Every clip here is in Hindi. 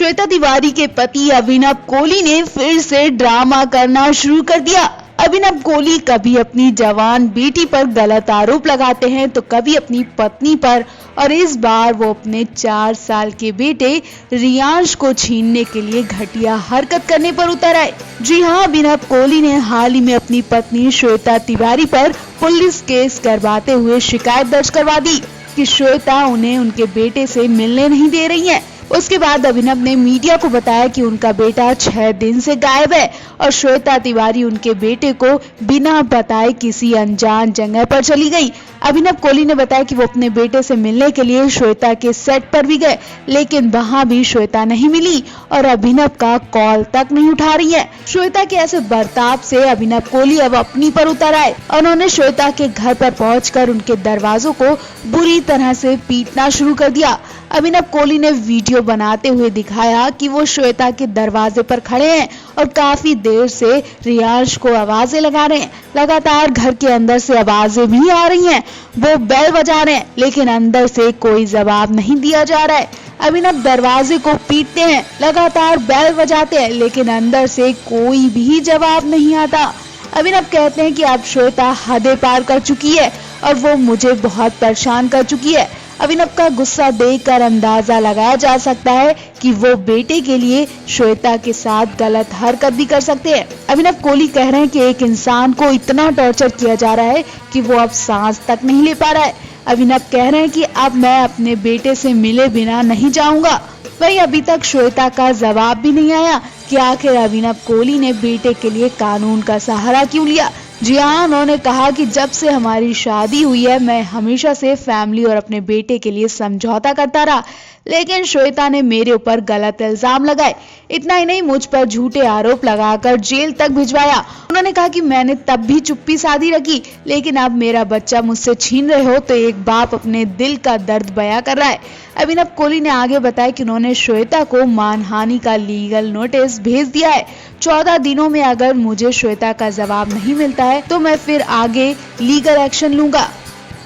श्वेता तिवारी के पति अभिनव कोहली ने फिर से ड्रामा करना शुरू कर दिया। अभिनव कोहली कभी अपनी जवान बेटी पर गलत आरोप लगाते हैं तो कभी अपनी पत्नी पर, और इस बार वो अपने 4 साल के बेटे रियांश को छीनने के लिए घटिया हरकत करने पर उतर आए। जी हां, अभिनव कोहली ने हाल ही में अपनी पत्नी श्वेता तिवारी पर पुलिस केस करवाते हुए शिकायत दर्ज करवा दी कि श्वेता उन्हें उनके बेटे से मिलने नहीं दे रही है। उसके बाद अभिनव ने मीडिया को बताया कि उनका बेटा 6 दिन से गायब है और श्वेता तिवारी उनके बेटे को बिना बताए किसी अनजान जगह पर चली गई। अभिनव कोहली ने बताया कि वो अपने बेटे से मिलने के लिए श्वेता के सेट पर भी गए, लेकिन वहां भी श्वेता नहीं मिली और अभिनव का कॉल तक नहीं उठा रही है। श्वेता के ऐसे बर्ताव से अभिनव कोहली अब अपनी पर उतर आए। उन्होंने श्वेता के घर पर पहुंचकर उनके दरवाजों को बुरी तरह से पीटना शुरू कर दिया। अभिनव कोहली ने वीडियो बनाते हुए दिखाया कि वो श्वेता के दरवाजे पर खड़े हैं और काफी देर से रियांश को आवाजें लगा रहे हैं। लगातार घर के अंदर से आवाजें भी आ रही हैं। वो बेल बजा रहे हैं, लेकिन अंदर से कोई जवाब नहीं दिया जा रहा है। अभिनव दरवाजे को पीटते हैं, लगातार बेल बजाते हैं, लेकिन अंदर से कोई भी जवाब नहीं आता। अभिनव कहते हैं कि अब श्वेता हदें पार कर चुकी है और वो मुझे बहुत परेशान कर चुकी है। अभिनव का गुस्सा देखकर अंदाजा लगाया जा सकता है कि वो बेटे के लिए श्वेता के साथ गलत हरकत भी कर सकते हैं। अभिनव कोहली कह रहे हैं कि एक इंसान को इतना टॉर्चर किया जा रहा है कि वो अब सांस तक नहीं ले पा रहा है। अभिनव कह रहे हैं कि अब मैं अपने बेटे से मिले बिना नहीं जाऊंगा। वहीं अभी तक श्वेता का जवाब भी नहीं आया कि आखिर अभिनव कोहली ने बेटे के लिए कानून का सहारा क्यों लिया। जी हाँ, उन्होंने कहा कि जब से हमारी शादी हुई है मैं हमेशा से फैमिली और अपने बेटे के लिए समझौता करता रहा, लेकिन श्वेता ने मेरे ऊपर गलत इल्जाम लगाए। इतना ही नहीं, मुझ पर झूठे आरोप लगाकर जेल तक भिजवाया। उन्होंने कहा कि मैंने तब भी चुप्पी साधी रखी, लेकिन अब मेरा बच्चा मुझसे छीन रहे हो तो एक बाप अपने दिल का दर्द बयां कर रहा है। अभिनव कोहली ने आगे बताया कि उन्होंने श्वेता को मानहानि का लीगल नोटिस भेज दिया है। 14 दिनों में अगर मुझे श्वेता का जवाब नहीं मिलता है तो मैं फिर आगे लीगल एक्शन लूंगा।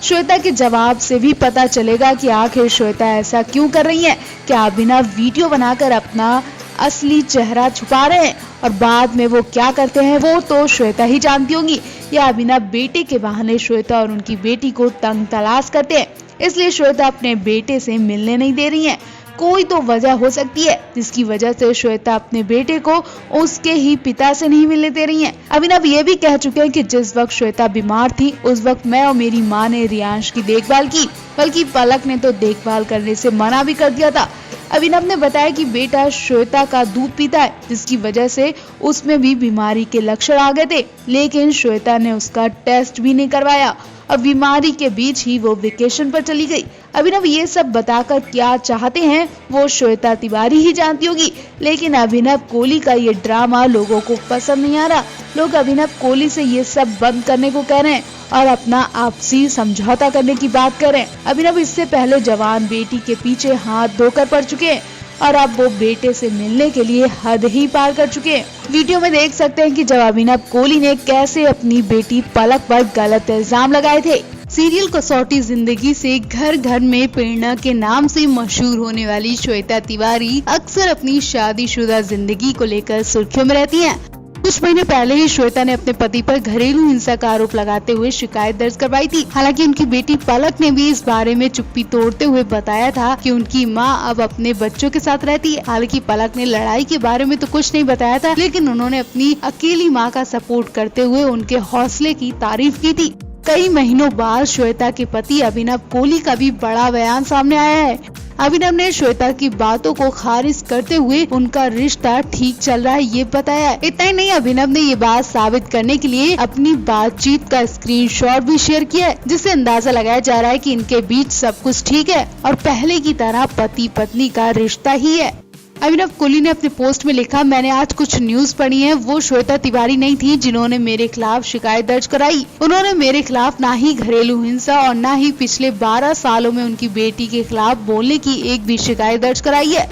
श्वेता के जवाब से भी पता चलेगा कि आखिर श्वेता ऐसा क्यों कर रही है। क्या अभिनव वीडियो बनाकर अपना असली चेहरा छुपा रहे हैं और बाद में वो क्या करते हैं वो तो श्वेता ही जानती होगी, या अभिनव बेटे के बहाने श्वेता और उनकी बेटी को तंग तलाश करते हैं, इसलिए श्वेता अपने बेटे से मिलने नहीं दे रही है। कोई तो वजह हो सकती है जिसकी वजह से श्वेता अपने बेटे को उसके ही पिता से नहीं मिलने दे रही है। अभिनव ये भी कह चुके हैं कि जिस वक्त श्वेता बीमार थी उस वक्त मैं और मेरी माँ ने रियांश की देखभाल की, बल्कि पलक ने तो देखभाल करने से मना भी कर दिया था। अभिनव ने बताया कि बेटा श्वेता का दूध पीता है, जिसकी वजह से उसमें भी बीमारी के लक्षण आ गए थे, लेकिन श्वेता ने उसका टेस्ट भी नहीं करवाया और बीमारी के बीच ही वो वेकेशन पर चली गई। अभिनव ये सब बताकर क्या चाहते हैं वो श्वेता तिवारी ही जानती होगी, लेकिन अभिनव कोहली का ये ड्रामा लोगों को पसंद नहीं आ रहा। लोग अभिनव कोहली से ये सब बंद करने को कह रहे हैं और अपना आपसी समझौता करने की बात कर रहे हैं। अभिनव इससे पहले जवान बेटी के पीछे हाथ धोकर पड़ चुके हैं और अब वो बेटे से मिलने के लिए हद ही पार कर चुके हैं। वीडियो में देख सकते हैं कि जब अभिनव कोहली ने कैसे अपनी बेटी पलक पर गलत इल्जाम लगाए थे। सीरियल कसौटी जिंदगी से घर घर में प्रेरणा के नाम से मशहूर होने वाली श्वेता तिवारी अक्सर अपनी शादीशुदा जिंदगी को लेकर सुर्खियों में रहती हैं। कुछ महीने पहले ही श्वेता ने अपने पति पर घरेलू हिंसा का आरोप लगाते हुए शिकायत दर्ज करवाई थी। हालांकि उनकी बेटी पलक ने भी इस बारे में चुप्पी तोड़ते हुए बताया था कि उनकी मां अब अपने बच्चों के साथ रहती है। हालांकि पलक ने लड़ाई के बारे में तो कुछ नहीं बताया था, लेकिन उन्होंने अपनी अकेली मां का सपोर्ट करते हुए उनके हौसले की तारीफ की थी। कई महीनों बाद श्वेता के पति अभिनव कोहली का भी बड़ा बयान सामने आया है। अभिनव ने श्वेता की बातों को खारिज करते हुए उनका रिश्ता ठीक चल रहा है ये बताया। इतना ही नहीं, अभिनव ने ये बात साबित करने के लिए अपनी बातचीत का स्क्रीनशॉट भी शेयर किया है, जिससे अंदाजा लगाया जा रहा है कि इनके बीच सब कुछ ठीक है और पहले की तरह पति पत्नी का रिश्ता ही है। अभिनव कोहली ने अपने पोस्ट में लिखा, मैंने आज कुछ न्यूज पढ़ी है, वो श्वेता तिवारी नहीं थी जिन्होंने मेरे खिलाफ शिकायत दर्ज कराई। उन्होंने मेरे खिलाफ ना ही घरेलू हिंसा और ना ही पिछले 12 सालों में उनकी बेटी के खिलाफ बोलने की एक भी शिकायत दर्ज कराई है।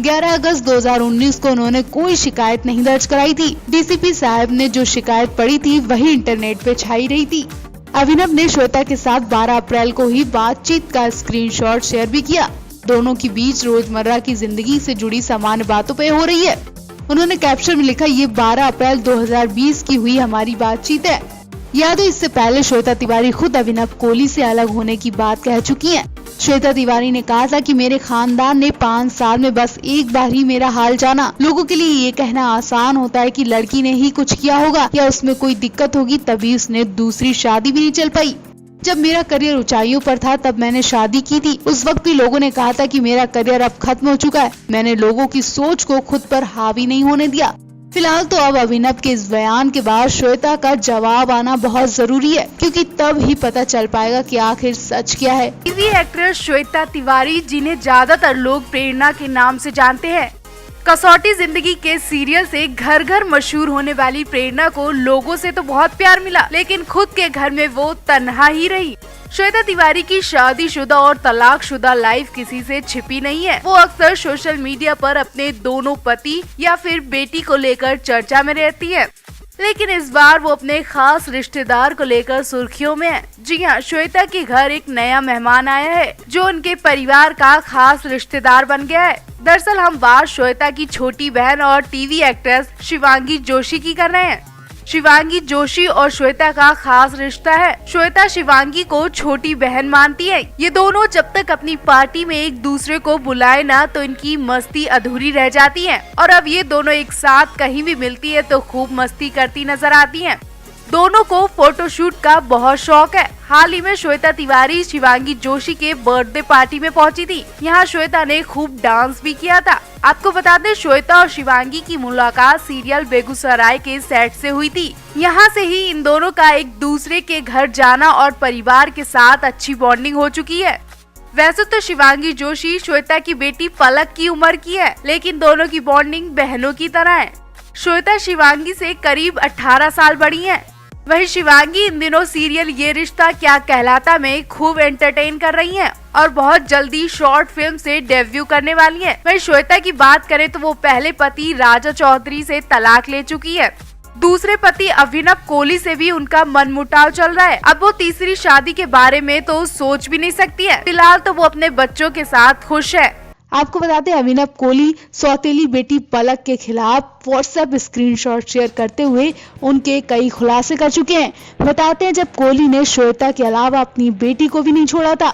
11 अगस्त 2019 को उन्होंने कोई शिकायत नहीं दर्ज कराई थी। डीसीपी साहब ने जो शिकायत पड़ी थी वही इंटरनेट पे छाई रही थी। अभिनव ने श्वेता के साथ 12 अप्रैल को ही बातचीत का स्क्रीनशॉट शेयर भी किया। दोनों के बीच रोजमर्रा की जिंदगी से जुड़ी सामान्य बातों पे हो रही है। उन्होंने कैप्शन में लिखा, ये 12 अप्रैल 2020 की हुई हमारी बातचीत है। याद हो, इससे पहले श्वेता तिवारी खुद अभिनव कोहली से अलग होने की बात कह चुकी हैं। श्वेता तिवारी ने कहा था कि मेरे खानदान ने 5 साल में बस एक बार ही मेरा हाल जाना। लोगों के लिए ये कहना आसान होता है कि लड़की ने ही कुछ किया होगा या उसमें कोई दिक्कत होगी तभी उसने दूसरी शादी भी नहीं चल पाई। जब मेरा करियर ऊंचाइयों पर था तब मैंने शादी की थी। उस वक्त भी लोगों ने कहा था कि मेरा करियर अब खत्म हो चुका है। मैंने लोगों की सोच को खुद पर हावी नहीं होने दिया। फिलहाल तो अब अभिनव के इस बयान के बाद श्वेता का जवाब आना बहुत जरूरी है, क्योंकि तब ही पता चल पाएगा कि आखिर सच क्या है। टीवी एक्ट्रेस श्वेता तिवारी, जिन्हें ज्यादातर लोग प्रेरणा के नाम से जानते हैं, कसौटी जिंदगी के सीरियल से घर घर मशहूर होने वाली प्रेरणा को लोगों से तो बहुत प्यार मिला, लेकिन खुद के घर में वो तन्हा ही रही। श्वेता तिवारी की शादीशुदा और तलाकशुदा लाइफ किसी से छिपी नहीं है। वो अक्सर सोशल मीडिया पर अपने दोनों पति या फिर बेटी को लेकर चर्चा में रहती है, लेकिन इस बार वो अपने खास रिश्तेदार को लेकर सुर्खियों में है। जी हाँ, श्वेता के घर एक नया मेहमान आया है जो उनके परिवार का खास रिश्तेदार बन गया है। दरअसल हम बात श्वेता की छोटी बहन और टीवी एक्ट्रेस शिवांगी जोशी की कर रहे हैं। शिवांगी जोशी और श्वेता का खास रिश्ता है। श्वेता शिवांगी को छोटी बहन मानती है। ये दोनों जब तक अपनी पार्टी में एक दूसरे को बुलाए ना तो इनकी मस्ती अधूरी रह जाती है, और अब ये दोनों एक साथ कहीं भी मिलती है तो खूब मस्ती करती नजर आती हैं। दोनों को फोटोशूट का बहुत शौक है। हाल ही में श्वेता तिवारी शिवांगी जोशी के बर्थडे पार्टी में पहुंची थी। यहाँ श्वेता ने खूब डांस भी किया था। आपको बता दें, श्वेता और शिवांगी की मुलाकात सीरियल बेगूसराय के सेट से हुई थी। यहाँ से ही इन दोनों का एक दूसरे के घर जाना और परिवार के साथ अच्छी बॉन्डिंग हो चुकी है। वैसे तो शिवांगी जोशी श्वेता की बेटी पलक की उम्र की है, लेकिन दोनों की बॉन्डिंग बहनों की तरह है। श्वेता शिवांगी से करीब 18 साल बड़ी है। वहीं शिवांगी इन दिनों सीरियल ये रिश्ता क्या कहलाता में खूब एंटरटेन कर रही हैं और बहुत जल्दी शॉर्ट फिल्म से डेब्यू करने वाली हैं। वहीं श्वेता की बात करें तो वो पहले पति राजा चौधरी से तलाक ले चुकी है। दूसरे पति अभिनव कोहली से भी उनका मनमुटाव चल रहा है। अब वो तीसरी शादी के बारे में तो सोच भी नहीं सकती है। फिलहाल तो वो अपने बच्चों के साथ खुश है। आपको बताते हैं, अभिनव कोहली सौतेली बेटी पलक के खिलाफ व्हाट्सएप स्क्रीनशॉट शेयर करते हुए उनके कई खुलासे कर चुके हैं। बताते हैं, जब कोहली ने श्वेता के अलावा अपनी बेटी को भी नहीं छोड़ा था।